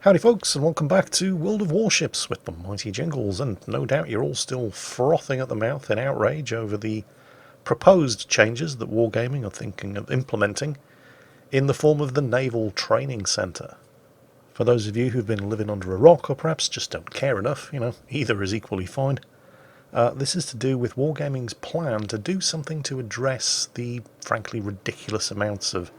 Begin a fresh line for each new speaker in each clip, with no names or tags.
Howdy folks, and welcome back to World of Warships with the mighty Jingles, and no doubt you're all still frothing at the mouth in outrage over the proposed changes that Wargaming are thinking of implementing in the form of the Naval Training Centre. For those of you who've been living under a rock, or perhaps just don't care enough, either is equally fine, this is to do with Wargaming's plan to do something to address the frankly ridiculous amounts of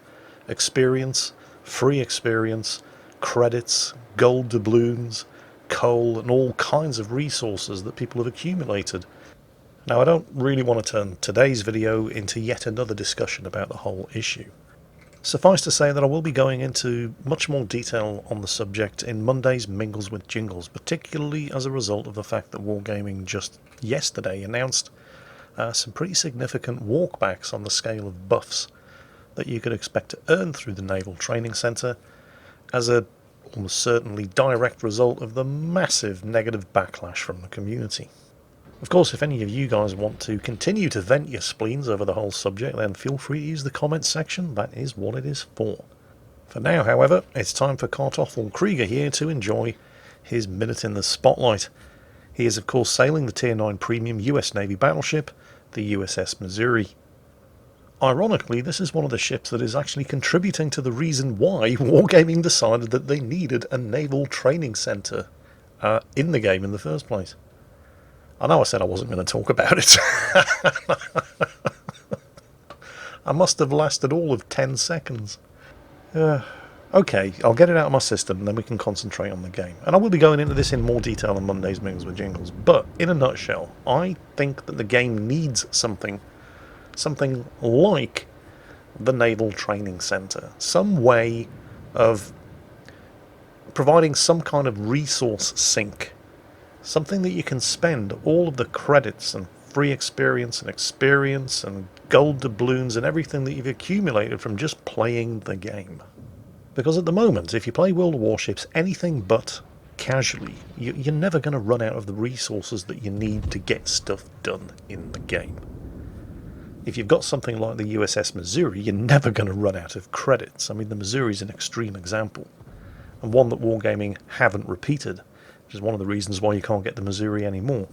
experience, free experience, credits, gold doubloons, coal, and all kinds of resources that people have accumulated. Now, I don't really want to turn today's video into yet another discussion about the whole issue. Suffice to say that I will be going into much more detail on the subject in Monday's Mingles with Jingles, particularly as a result of the fact that Wargaming just yesterday announced some pretty significant walkbacks on the scale of buffs that you could expect to earn through the Naval Training Centre as a almost certainly direct result of the massive negative backlash from the community. Of course, if any of you guys want to continue to vent your spleens over the whole subject, then feel free to use the comments section. That is what it is for. For now, however, it's time for Kartoffel Krieger here to enjoy his minute in the spotlight. He is of course sailing the Tier 9 premium US Navy battleship, the Uss Missouri. Ironically, this is one of the ships that is actually contributing to the reason why Wargaming decided that they needed a naval training centre in the game in the first place. I know I said I wasn't going to talk about it. I must have lasted all of 10 seconds. Okay, I'll get it out of my system and then we can concentrate on the game. And I will be going into this in more detail on Monday's Mingles with Jingles. But in a nutshell, I think that the game needs something like the Naval Training Centre. Some way of providing some kind of resource sink. Something that you can spend all of the credits and free experience and gold doubloons and everything that you've accumulated from just playing the game. Because at the moment, if you play World of Warships anything but casually, you're never going to run out of the resources that you need to get stuff done in the game. If you've got something like the USS Missouri, you're never going to run out of credits. I mean, the Missouri is an extreme example, and one that Wargaming haven't repeated, which is one of the reasons why you can't get the Missouri anymore.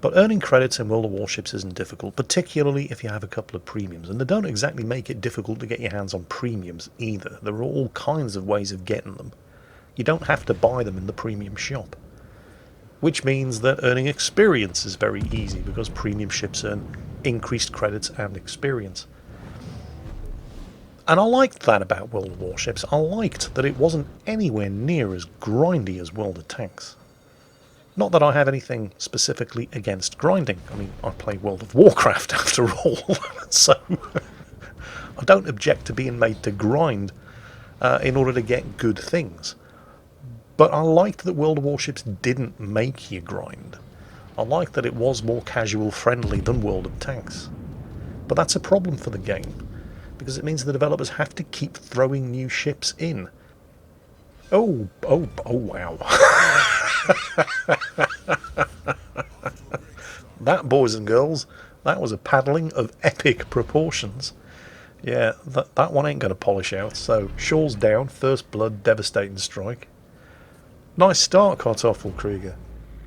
But earning credits in World of Warships isn't difficult, particularly if you have a couple of premiums, and they don't exactly make it difficult to get your hands on premiums either. There are all kinds of ways of getting them. You don't have to buy them in the premium shop. Which means that earning experience is very easy, because premium ships earn increased credits and experience. And I liked that about World of Warships. I liked that it wasn't anywhere near as grindy as World of Tanks. Not that I have anything specifically against grinding. I mean, I play World of Warcraft after all, so I don't object to being made to grind in order to get good things. But I liked that World of Warships didn't make you grind. I like that it was more casual friendly than World of Tanks. But that's a problem for the game, because it means the developers have to keep throwing new ships in. Oh wow. That, boys and girls, that was a paddling of epic proportions. Yeah, that one ain't going to polish out, so shawls down, first blood, devastating strike. Nice start, Kartoffel Krieger.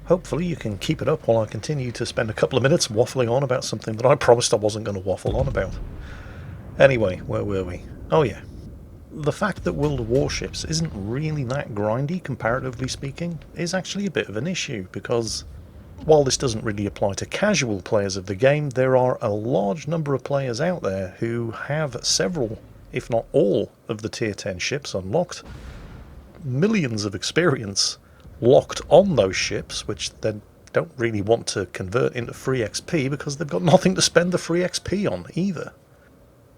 Hopefully you can keep it up while I continue to spend a couple of minutes waffling on about something that I promised I wasn't going to waffle on about. Anyway, where were we? Oh yeah. The fact that World of Warships isn't really that grindy, comparatively speaking, is actually a bit of an issue, because while this doesn't really apply to casual players of the game, there are a large number of players out there who have several, if not all, of the Tier 10 ships unlocked, millions of experience locked on those ships, which they don't really want to convert into free XP because they've got nothing to spend the free XP on either.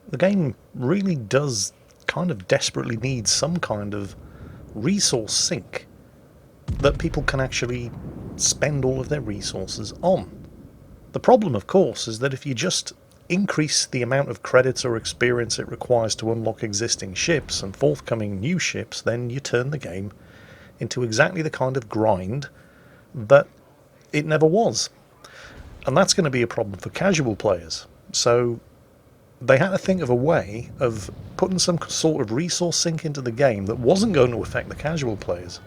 The game really does kind of desperately need some kind of resource sink that people can actually spend all of their resources on. The problem, of course, is that if you just increase the amount of credits or experience it requires to unlock existing ships and forthcoming new ships, then you turn the game into exactly the kind of grind that it never was. And that's going to be a problem for casual players. So they had to think of a way of putting some sort of resource sink into the game that wasn't going to affect the casual players,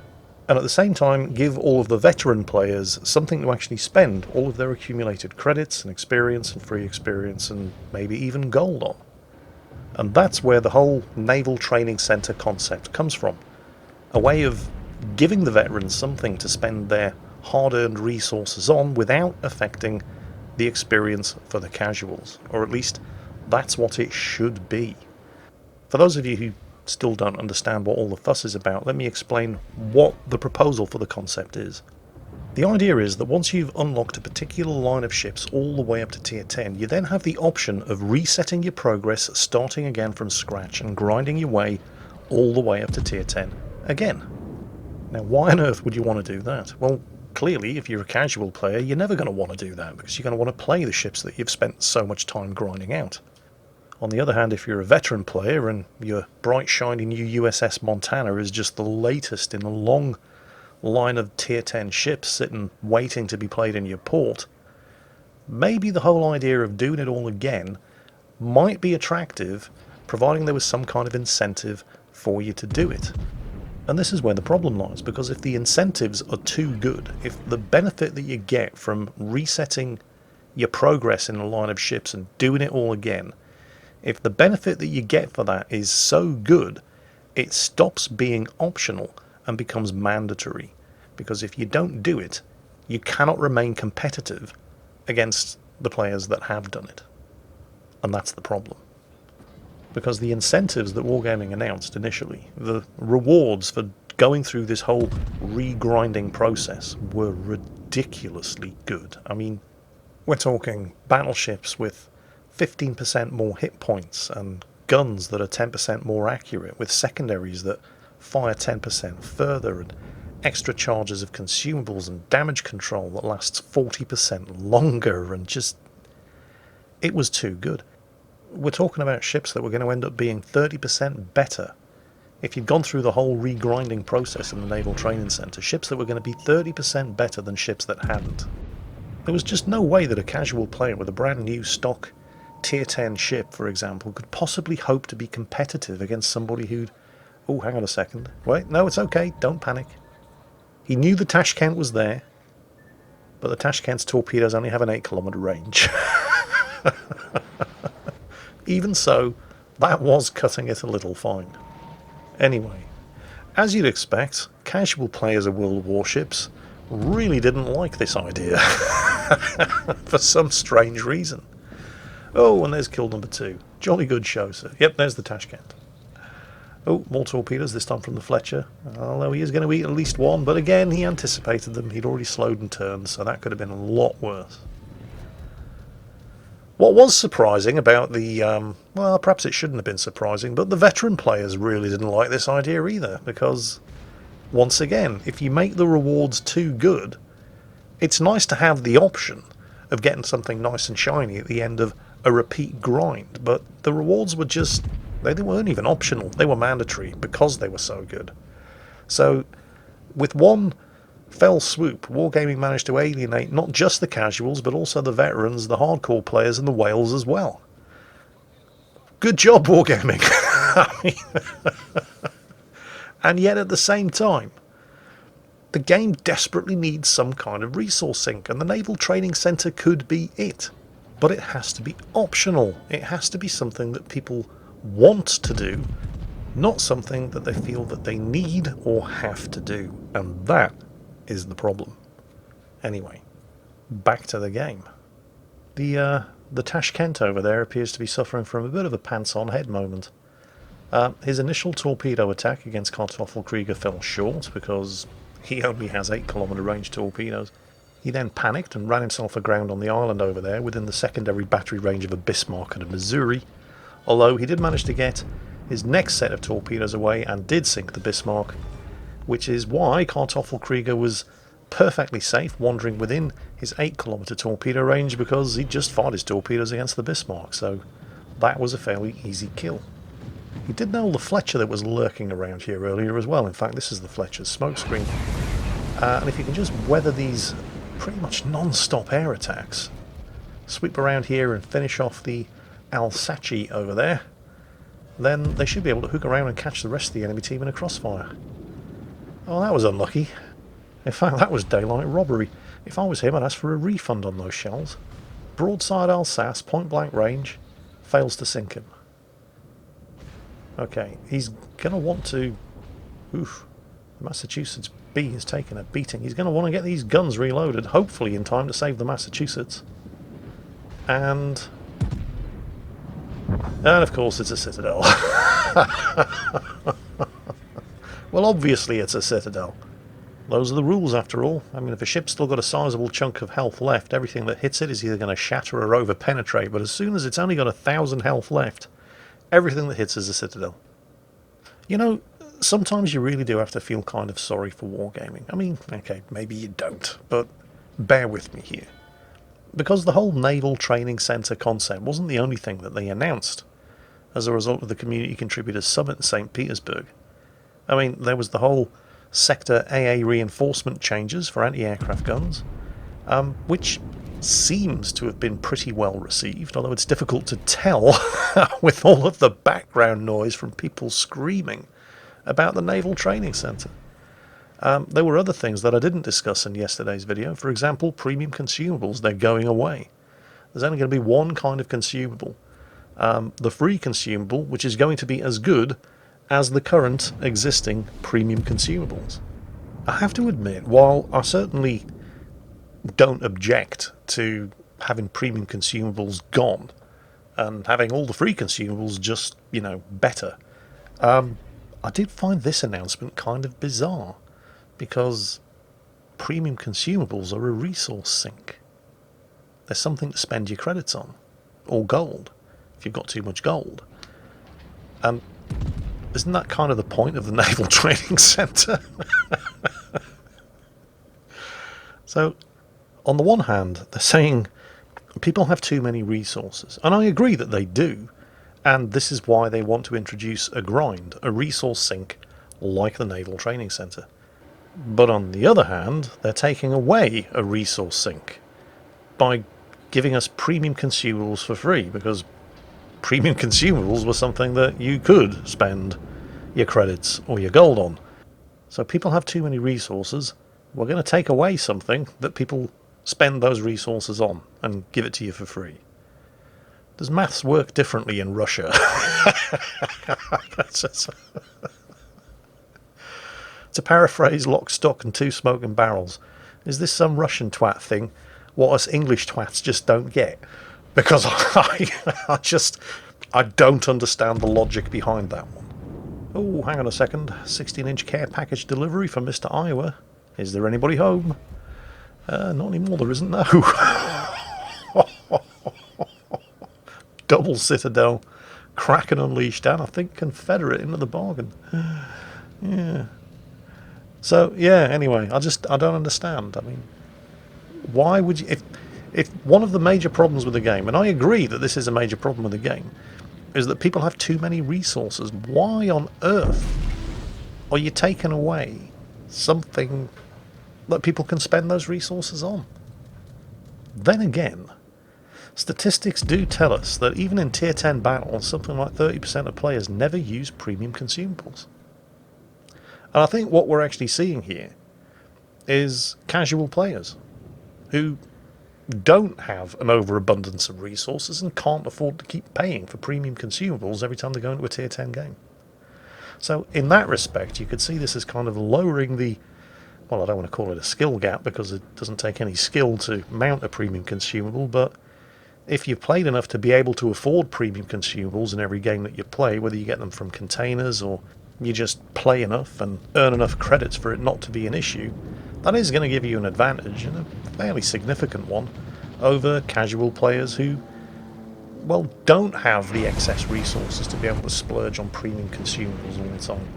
and at the same time give all of the veteran players something to actually spend all of their accumulated credits and experience and free experience and maybe even gold on. And that's where the whole Naval Training Center concept comes from. A way of giving the veterans something to spend their hard-earned resources on without affecting the experience for the casuals, or at least that's what it should be. For those of you who still don't understand what all the fuss is about, let me explain what the proposal for the concept is. The idea is that once you've unlocked a particular line of ships all the way up to tier 10, you then have the option of resetting your progress, starting again from scratch and grinding your way all the way up to tier 10 again. Now, why on earth would you want to do that? Well, clearly, if you're a casual player, you're never going to want to do that because you're going to want to play the ships that you've spent so much time grinding out. On the other hand, if you're a veteran player and your bright shiny new USS Montana is just the latest in a long line of tier 10 ships sitting waiting to be played in your port, maybe the whole idea of doing it all again might be attractive, providing there was some kind of incentive for you to do it. And this is where the problem lies, because if the incentives are too good, if the benefit that you get from resetting your progress in a line of ships and doing it all again, if the benefit that you get for that is so good, it stops being optional and becomes mandatory. Because if you don't do it, you cannot remain competitive against the players that have done it. And that's the problem. Because the incentives that Wargaming announced initially, the rewards for going through this whole regrinding process, were ridiculously good. I mean, we're talking battleships with 15% more hit points and guns that are 10% more accurate, with secondaries that fire 10% further, and extra charges of consumables and damage control that lasts 40% longer, and just, it was too good. We're talking about ships that were going to end up being 30% better. If you'd gone through the whole regrinding process in the Naval Training Center, ships that were going to be 30% better than ships that hadn't. There was just no way that a casual player with a brand new stock tier 10 ship, for example, could possibly hope to be competitive against somebody who'd... Oh, hang on a second. Wait, no, it's okay. Don't panic. He knew the Tashkent was there, but the Tashkent's torpedoes only have an 8-kilometer range. Even so, that was cutting it a little fine. Anyway, as you'd expect, casual players of World of Warships really didn't like this idea. For some strange reason. Oh, and there's kill number 2. Jolly good show, sir. Yep, there's the Tashkent. Oh, more torpedoes, this time from the Fletcher. Although he is going to eat at least one, but again, he anticipated them. He'd already slowed and turned, so that could have been a lot worse. What was surprising about the, well, perhaps it shouldn't have been surprising, but the veteran players really didn't like this idea either, because, once again, if you make the rewards too good, it's nice to have the option of getting something nice and shiny at the end of a repeat grind, but the rewards were just, they weren't even optional, they were mandatory because they were so good. So, with one fell swoop, Wargaming managed to alienate not just the casuals, but also the veterans, the hardcore players, and the whales as well. Good job, Wargaming! And yet at the same time, the game desperately needs some kind of resource sink, and the Naval Training Center could be it. But it has to be optional. It has to be something that people want to do, not something that they feel that they need or have to do. And that is the problem. Anyway, back to the game. The Tashkent over there appears to be suffering from a bit of a pants-on head moment. His initial torpedo attack against Kartoffel Krieger fell short because he only has 8-kilometer range torpedoes. He then panicked and ran himself aground on the island over there within the secondary battery range of a Bismarck and a Missouri, although he did manage to get his next set of torpedoes away and did sink the Bismarck, which is why Kartoffel Krieger was perfectly safe wandering within his 8-kilometer torpedo range, because he just fired his torpedoes against the Bismarck, so that was a fairly easy kill. He did know the Fletcher that was lurking around here earlier as well. In fact, this is the Fletcher's smokescreen. And if you can just weather these pretty much non-stop air attacks, sweep around here and finish off the Alsace over there, then they should be able to hook around and catch the rest of the enemy team in a crossfire. Oh, that was unlucky. In fact, that was daylight robbery. If I was him, I'd ask for a refund on those shells. Broadside Alsace, point blank range, fails to sink him. Okay, he's going to want to... Oof. Massachusetts B has taken a beating. He's going to want to get these guns reloaded, hopefully in time to save the Massachusetts. And of course it's a Citadel. Well, obviously it's a Citadel. Those are the rules after all. I mean, if a ship's still got a sizable chunk of health left, everything that hits it is either going to shatter or over-penetrate, but as soon as it's only got 1,000 health left, everything that hits is a Citadel. You know, sometimes you really do have to feel kind of sorry for wargaming. I mean, okay, maybe you don't, but bear with me here. Because the whole Naval Training Centre concept wasn't the only thing that they announced as a result of the Community Contributors Summit in St. Petersburg. I mean, there was the whole Sector AA reinforcement changes for anti-aircraft guns, which seems to have been pretty well received, although it's difficult to tell with all of the background noise from people screaming about the Naval Training Centre. There were other things that I didn't discuss in yesterday's video. For example, premium consumables, they're going away. There's only going to be one kind of consumable. The free consumable, which is going to be as good as the current existing premium consumables. I have to admit, while I certainly don't object to having premium consumables gone and having all the free consumables just, you know, better, I did find this announcement kind of bizarre, because premium consumables are a resource sink. There's something to spend your credits on, or gold, if you've got too much gold. Isn't that kind of the point of the Naval Training Centre? So, on the one hand, they're saying people have too many resources, and I agree that they do, and this is why they want to introduce a grind, a resource sink, like the Naval Training Centre. But on the other hand, they're taking away a resource sink by giving us premium consumables for free, because premium consumables were something that you could spend your credits or your gold on. So people have too many resources. We're going to take away something that people spend those resources on and give it to you for free. Does maths work differently in Russia? To paraphrase Lock, Stock and Two Smoking Barrels, is this some Russian twat thing what us English twats just don't get? Because I don't understand the logic behind that one. Oh, hang on a second. 16-inch care package delivery from Mr. Iowa. Is there anybody home? Not anymore, there isn't, no. Double Citadel, Kraken Unleashed, and I think Confederate into the bargain. Yeah. So, yeah, anyway, I don't understand. I mean, why would you... If one of the major problems with the game, and I agree that this is a major problem with the game, is that people have too many resources, why on earth are you taking away something that people can spend those resources on? Then again, statistics do tell us that even in Tier 10 battles, something like 30% of players never use premium consumables. And I think what we're actually seeing here is casual players who don't have an overabundance of resources and can't afford to keep paying for premium consumables every time they go into a Tier 10 game. So in that respect, you could see this as kind of lowering the... Well, I don't want to call it a skill gap because it doesn't take any skill to mount a premium consumable, but if you've played enough to be able to afford premium consumables in every game that you play, whether you get them from containers or you just play enough and earn enough credits for it not to be an issue, that is going to give you an advantage, and a fairly significant one, over casual players who, well, don't have the excess resources to be able to splurge on premium consumables all the time.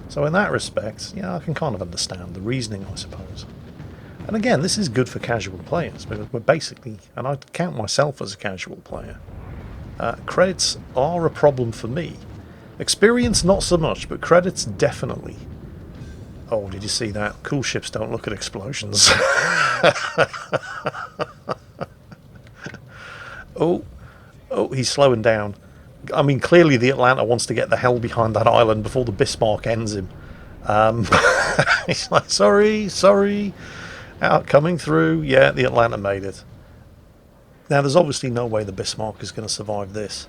So in that respect, yeah, I can kind of understand the reasoning, I suppose. And again, this is good for casual players, because we're basically, and I count myself as a casual player, credits are a problem for me. Experience not so much, but credits definitely. Oh, did you see that? Cool ships don't look at explosions. Oh, he's slowing down. I mean, clearly the Atlanta wants to get the hell behind that island before the Bismarck ends him. He's like, sorry, out coming through. Yeah, the Atlanta made it. Now, there's obviously no way the Bismarck is going to survive this.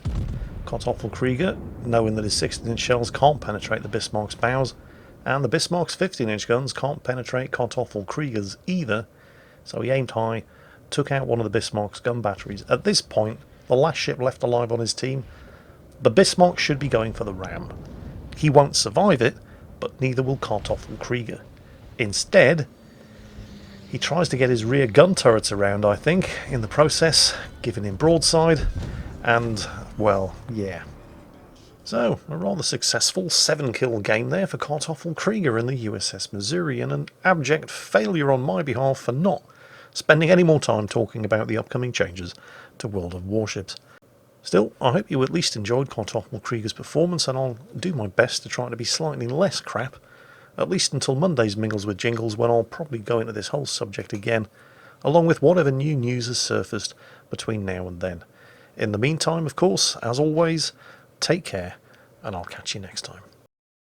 Kartoffelkreiger, knowing that his 16-inch shells can't penetrate the Bismarck's bows, and the Bismarck's 15-inch guns can't penetrate Kartoffelkriegers either, so he aimed high, took out one of the Bismarck's gun batteries. At this point, the last ship left alive on his team, the Bismarck should be going for the ram. He won't survive it, but neither will Kartoffelkreiger. Instead, he tries to get his rear gun turrets around, I think, in the process, giving him broadside, and, well, yeah. So, a rather successful 7-kill game there for Kartoffelkreiger in the Uss Missouri, and an abject failure on my behalf for not spending any more time talking about the upcoming changes to World of Warships. Still, I hope you at least enjoyed Kartoffelkrieger's performance, and I'll do my best to try to be slightly less crap, at least until Monday's Mingles with Jingles, when I'll probably go into this whole subject again, along with whatever new news has surfaced between now and then. In the meantime, of course, as always, take care, and I'll catch you next time.